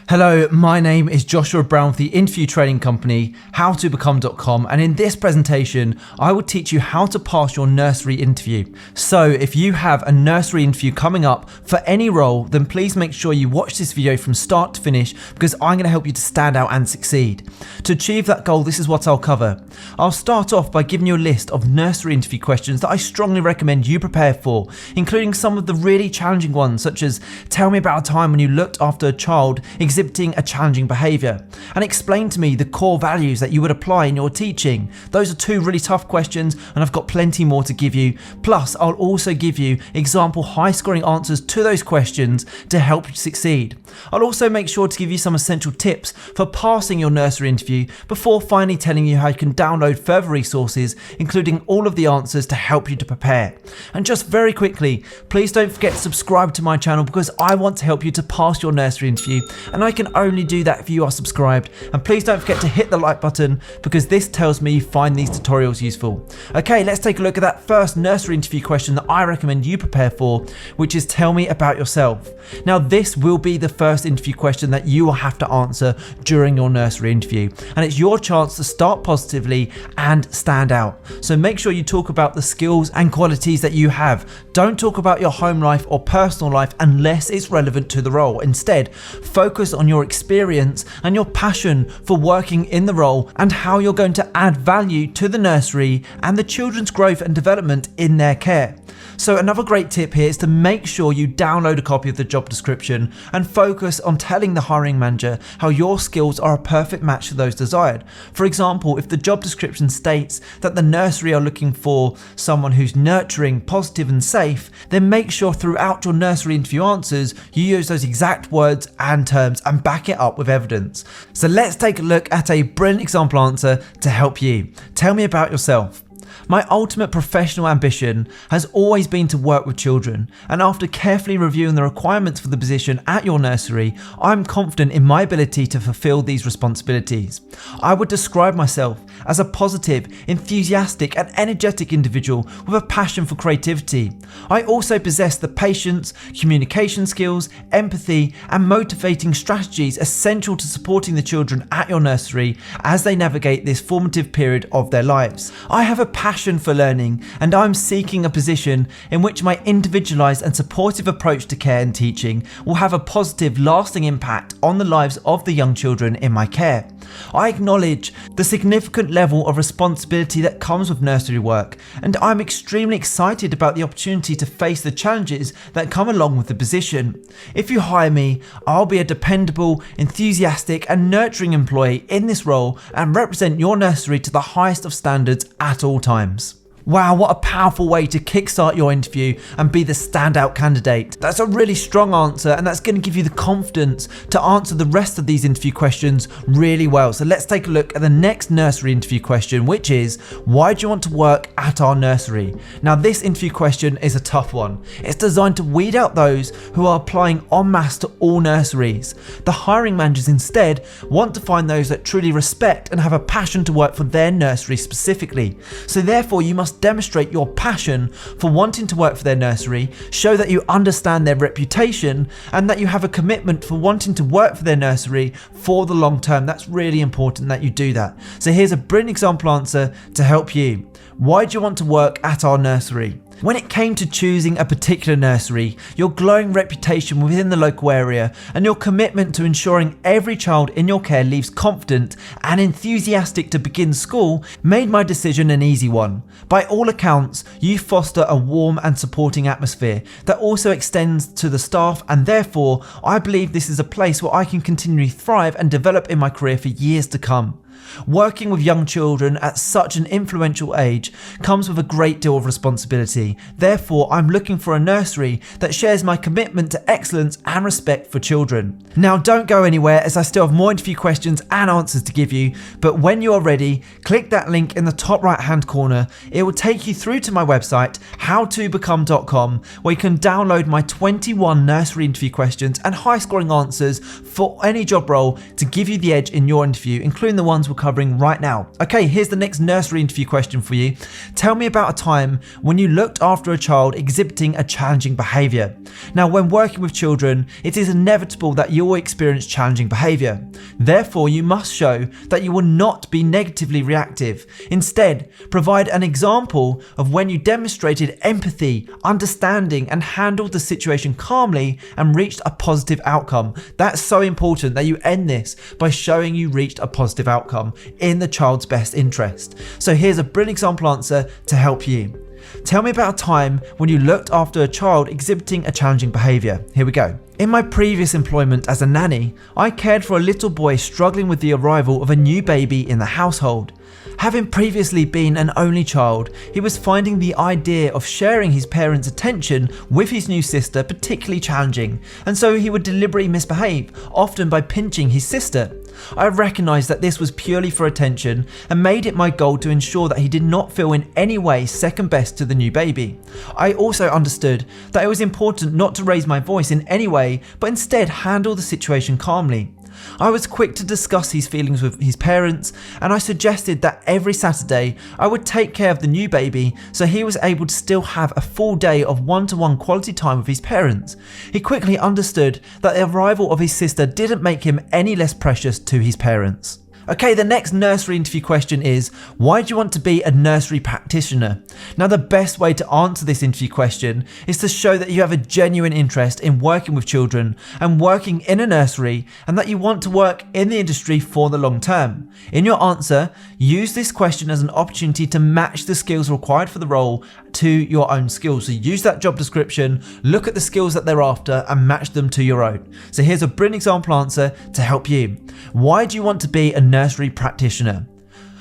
Hello, my name is Joshua Brown with the interview training company, howtobecome.com, and in this presentation, I will teach you how to pass your nursery interview. So if you have a nursery interview coming up for any role, then please make sure you watch this video from start to finish because I'm going to help you to stand out and succeed. To achieve that goal, this is what I'll cover. I'll start off by giving you a list of nursery interview questions that I strongly recommend you prepare for, including some of the really challenging ones, such as tell me about a time when you looked after a child exhibiting a challenging behaviour, and explain to me the core values that you would apply in your teaching. Those are two really tough questions, and I've got plenty more to give you. Plus, I'll also give you example high-scoring answers to those questions to help you succeed. I'll also make sure to give you some essential tips for passing your nursery interview before finally telling you how you can download further resources, including all of the answers to help you to prepare. And just very quickly, please don't forget to subscribe to my channel because I want to help you to pass your nursery interview, and I can only do that if you are subscribed. And please don't forget to hit the like button because this tells me you find these tutorials useful. Okay, let's take a look at that first nursery interview question that I recommend you prepare for, which is tell me about yourself. Now, this will be the first interview question that you will have to answer during your nursery interview, and it's your chance to start positively and stand out. So make sure you talk about the skills and qualities that you have. Don't talk about your home life or personal life unless it's relevant to the role. Instead, focus on your experience and your passion for working in the role and how you're going to add value to the nursery and the children's growth and development in their care. So another great tip here is to make sure you download a copy of the job description and focus on telling the hiring manager how your skills are a perfect match to those desired. For example, if the job description states that the nursery are looking for someone who's nurturing, positive and safe, then make sure throughout your nursery interview answers you use those exact words and terms and back it up with evidence. So let's take a look at a brilliant example answer to help you. Tell me about yourself. My ultimate professional ambition has always been to work with children, and after carefully reviewing the requirements for the position at your nursery, I'm confident in my ability to fulfill these responsibilities. I would describe myself as a positive, enthusiastic and energetic individual with a passion for creativity. I also possess the patience, communication skills, empathy and motivating strategies essential to supporting the children at your nursery as they navigate this formative period of their lives. I have a passion for learning, and I'm seeking a position in which my individualized and supportive approach to care and teaching will have a positive, lasting impact on the lives of the young children in my care. I acknowledge the significant level of responsibility that comes with nursery work, and I'm extremely excited about the opportunity to face the challenges that come along with the position. If you hire me, I'll be a dependable, enthusiastic and nurturing employee in this role and represent your nursery to the highest of standards at all times. Wow, what a powerful way to kickstart your interview and be the standout candidate. That's a really strong answer, and that's going to give you the confidence to answer the rest of these interview questions really well. So let's take a look at the next nursery interview question, which is, why do you want to work at our nursery? Now, this interview question is a tough one. It's designed to weed out those who are applying en masse to all nurseries. The hiring managers instead want to find those that truly respect and have a passion to work for their nursery specifically. So therefore, you must demonstrate your passion for wanting to work for their nursery, show that you understand their reputation, and that you have a commitment for wanting to work for their nursery for the long term. That's really important that you do that. So here's a brilliant example answer to help you. Why do you want to work at our nursery? When it came to choosing a particular nursery, your glowing reputation within the local area and your commitment to ensuring every child in your care leaves confident and enthusiastic to begin school made my decision an easy one. By all accounts, you foster a warm and supporting atmosphere that also extends to the staff, and therefore I believe this is a place where I can continually thrive and develop in my career for years to come. Working with young children at such an influential age comes with a great deal of responsibility. Therefore, I'm looking for a nursery that shares my commitment to excellence and respect for children. Now, don't go anywhere as I still have more interview questions and answers to give you, but when you are ready, click that link in the top right hand corner. It will take you through to my website, howtobecome.com, where you can download my 21 nursery interview questions and high scoring answers for any job role to give you the edge in your interview, including the ones ones we're covering right now. Okay, here's the next nursery interview question for you. Tell me about a time when you looked after a child exhibiting a challenging behaviour. Now, when working with children, it is inevitable that you will experience challenging behaviour. Therefore, you must show that you will not be negatively reactive. Instead, provide an example of when you demonstrated empathy, understanding, and handled the situation calmly and reached a positive outcome. That's so important that you end this by showing you reached a positive outcome in the child's best interest. So here's a brilliant example answer to help you. Tell me about a time when you looked after a child exhibiting a challenging behaviour. Here we go. In my previous employment as a nanny, I cared for a little boy struggling with the arrival of a new baby in the household. Having previously been an only child, he was finding the idea of sharing his parents' attention with his new sister particularly challenging, and so he would deliberately misbehave, often by pinching his sister. I recognised that this was purely for attention and made it my goal to ensure that he did not feel in any way second best to the new baby. I also understood that it was important not to raise my voice in any way, but instead handle the situation calmly. I was quick to discuss his feelings with his parents, and I suggested that every Saturday I would take care of the new baby so he was able to still have a full day of one-to-one quality time with his parents. He quickly understood that the arrival of his sister didn't make him any less precious to his parents. Okay, the next nursery interview question is, why do you want to be a nursery practitioner? Now, the best way to answer this interview question is to show that you have a genuine interest in working with children and working in a nursery, and that you want to work in the industry for the long term. In your answer, use this question as an opportunity to match the skills required for the role to your own skills. So use that job description, look at the skills that they're after and match them to your own. So here's a brilliant example answer to help you. Why do you want to be a nursery practitioner?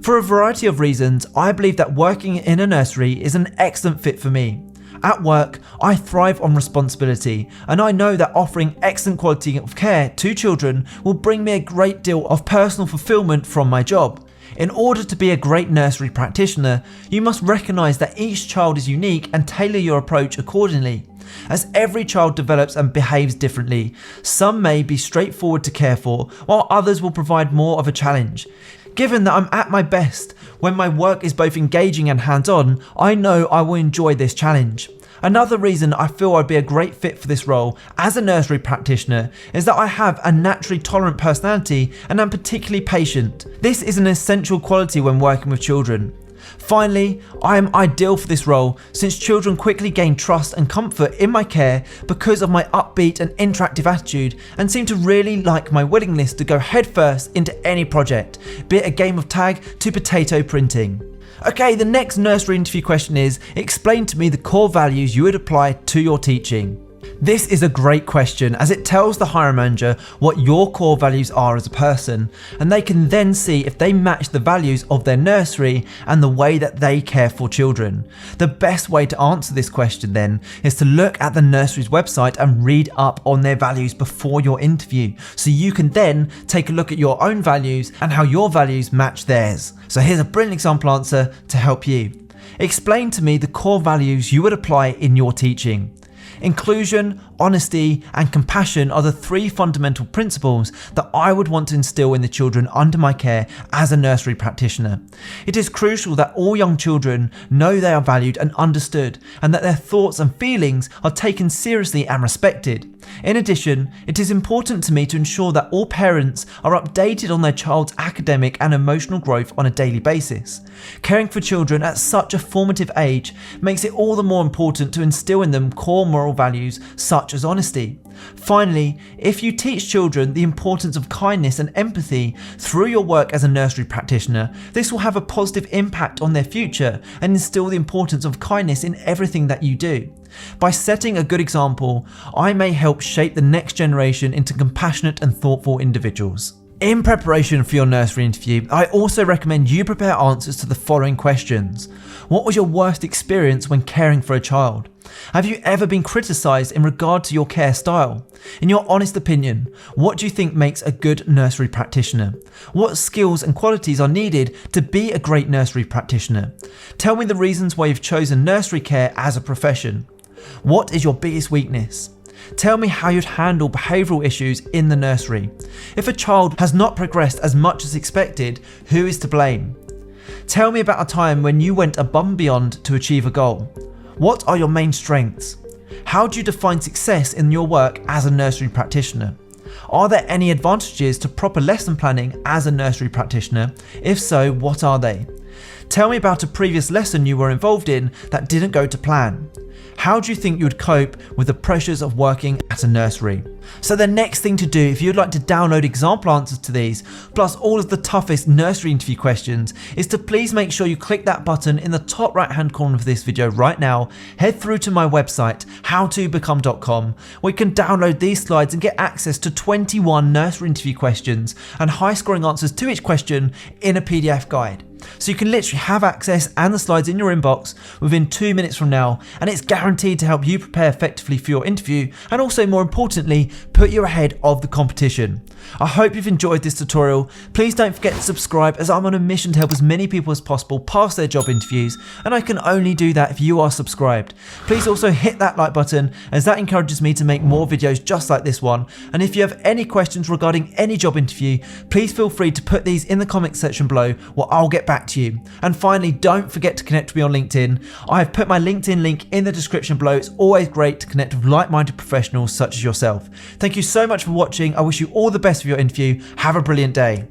For a variety of reasons, I believe that working in a nursery is an excellent fit for me. At work, I thrive on responsibility, and I know that offering excellent quality of care to children will bring me a great deal of personal fulfillment from my job. In order to be a great nursery practitioner, you must recognise that each child is unique and tailor your approach accordingly. As every child develops and behaves differently, some may be straightforward to care for, while others will provide more of a challenge. Given that I'm at my best when my work is both engaging and hands-on, I know I will enjoy this challenge. Another reason I feel I'd be a great fit for this role as a nursery practitioner is that I have a naturally tolerant personality and am particularly patient. This is an essential quality when working with children. Finally, I am ideal for this role since children quickly gain trust and comfort in my care because of my upbeat and interactive attitude, and seem to really like my willingness to go headfirst into any project, be it a game of tag to potato printing. Okay, the next nursery interview question is, explain to me the core values you would apply to your teaching. This is a great question as it tells the hiring manager what your core values are as a person, and they can then see if they match the values of their nursery and the way that they care for children. The best way to answer this question then is to look at the nursery's website and read up on their values before your interview, so you can then take a look at your own values and how your values match theirs. So here's a brilliant example answer to help you. Explain to me the core values you would apply in your teaching. Inclusion, honesty, and compassion are the three fundamental principles that I would want to instill in the children under my care as a nursery practitioner. It is crucial that all young children know they are valued and understood, and that their thoughts and feelings are taken seriously and respected. In addition, it is important to me to ensure that all parents are updated on their child's academic and emotional growth on a daily basis. Caring for children at such a formative age makes it all the more important to instill in them core moral values such as honesty. Finally, if you teach children the importance of kindness and empathy through your work as a nursery practitioner, this will have a positive impact on their future and instill the importance of kindness in everything that you do. By setting a good example, I may help shape the next generation into compassionate and thoughtful individuals. In preparation for your nursery interview, I also recommend you prepare answers to the following questions. What was your worst experience when caring for a child? Have you ever been criticised in regard to your care style? In your honest opinion, what do you think makes a good nursery practitioner? What skills and qualities are needed to be a great nursery practitioner? Tell me the reasons why you've chosen nursery care as a profession. What is your biggest weakness? Tell me how you'd handle behavioural issues in the nursery. If a child has not progressed as much as expected, who is to blame? Tell me about a time when you went above and beyond to achieve a goal. What are your main strengths? How do you define success in your work as a nursery practitioner? Are there any advantages to proper lesson planning as a nursery practitioner? If so, what are they? Tell me about a previous lesson you were involved in that didn't go to plan. How do you think you would cope with the pressures of working at a nursery? So the next thing to do, if you'd like to download example answers to these, plus all of the toughest nursery interview questions, is to please make sure you click that button in the top right hand corner of this video right now. Head through to my website, howtobecome.com, where you can download these slides and get access to 21 nursery interview questions and high scoring answers to each question in a PDF guide. So you can literally have access and the slides in your inbox within 2 minutes from now, and it's guaranteed to help you prepare effectively for your interview and also, more importantly, put you ahead of the competition. I hope you've enjoyed this tutorial. Please don't forget to subscribe, as I'm on a mission to help as many people as possible pass their job interviews, and I can only do that if you are subscribed. Please also hit that like button, as that encourages me to make more videos just like this one. And if you have any questions regarding any job interview, please feel free to put these in the comments section below, where I'll get back to you. And finally, don't forget to connect with me on LinkedIn. I have put my LinkedIn link in the description below. It's always great to connect with like-minded professionals such as yourself. Thank you so much for watching. I wish you all the best for your interview. Have a brilliant day.